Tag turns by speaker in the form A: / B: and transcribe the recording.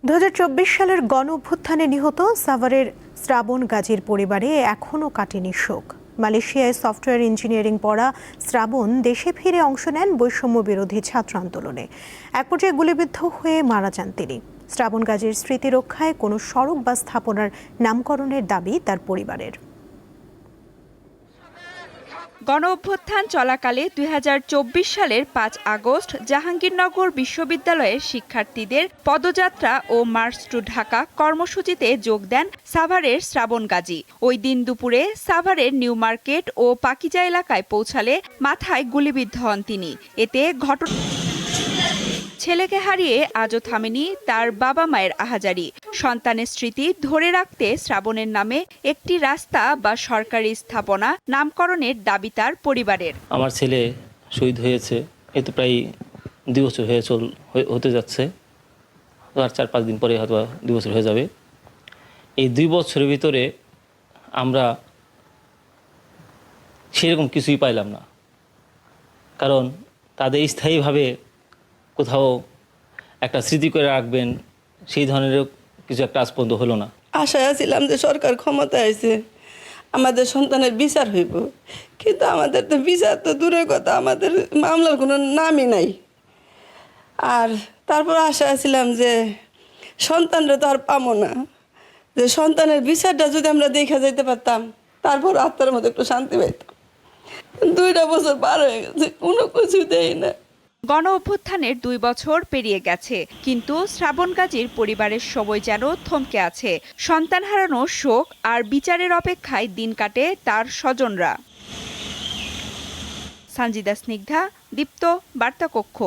A: 2024 সালের গণ-অভ্যুত্থানে নিহত সাভারের শ্রাবণ গাজীর পরিবারে এখনও কাটেনি শোক। মালয়েশিয়ায় সফটওয়্যার ইঞ্জিনিয়ারিং পড়া শ্রাবণ দেশে ফিরে অংশ নেন বৈষম্য বিরোধী ছাত্র আন্দোলনে। এক পর্যায়ে গুলিবিদ্ধ হয়ে মারা যান তিনি। শ্রাবণ গাজীর স্মৃতি রক্ষায় কোনো সড়ক বা স্থাপনার নামকরণের দাবি তার পরিবারের।
B: গণ-অভ্যুত্থান চলাকালে 2024 সালের 5 আগস্ট জাহাঙ্গীরনগর বিশ্ববিদ্যালয়ের শিক্ষার্থীদের পদযাত্রা ও মার্চ টু ঢাকা কর্মসূচিতে যোগ দেন সাভারের শ্রাবণ গাজী। ওই দিন দুপুরে সাভারের নিউ মার্কেট ও পাকিজা এলাকায় পৌঁছালে মাথায় গুলিবিদ্ধ হন তিনি। এতে ছেলেকে হারিয়ে আজও থামেনি তার বাবা মায়ের আহাজারি। সন্তানের স্মৃতি ধরে রাখতে শ্রাবণের নামে একটি রাস্তা বা সরকারি স্থাপনা নামকরণের দাবি তার পরিবারের।
C: আমার ছেলে শহীদ হয়েছে, এ তো প্রায় 2 বছর হতে যাচ্ছে, আর 4-5 দিন পরে হয়তো 2 বছর হয়ে যাবে। এই 2 বছরের ভিতরে আমরা সেরকম কিছুই পাইলাম না, কারণ তাদের স্থায়ীভাবে কোথাও একটা স্মৃতি করে রাখবেন সেই ধরনের কিছু একটা আজ পর্যন্ত হলো না।
D: আশায় ছিলাম যে সরকার ক্ষমতায় আছে, আমাদের সন্তানের বিচার হইব, কিন্তু আমাদের তো বিচার তো দূরের কথা, আমাদের মামলার কোনো নামই নাই। আর তারপর আশায় ছিলাম যে সন্তানরা তো আর পাবো না, যে সন্তানের বিচারটা যদি আমরা দেখে যেতে পারতাম, তারপর আত্মার মধ্যে একটু শান্তি পাইতাম। 2টা বছর পার হয়ে গেছে, কোনো কিছু দেয় না।
B: গণ-অভ্যুত্থানের 2 বছর পেরিয়ে গেছে, কিন্তু শ্রাবণ গাজীর পরিবারের সবাই যেন থমকে আছে। সন্তান হারানোর শোক আর বিচারের অপেক্ষায় দিন কাটে তার স্বজনরা। সানজিদা স্নিগ্ধা, দীপ্ত, বার্তা কক্ষ।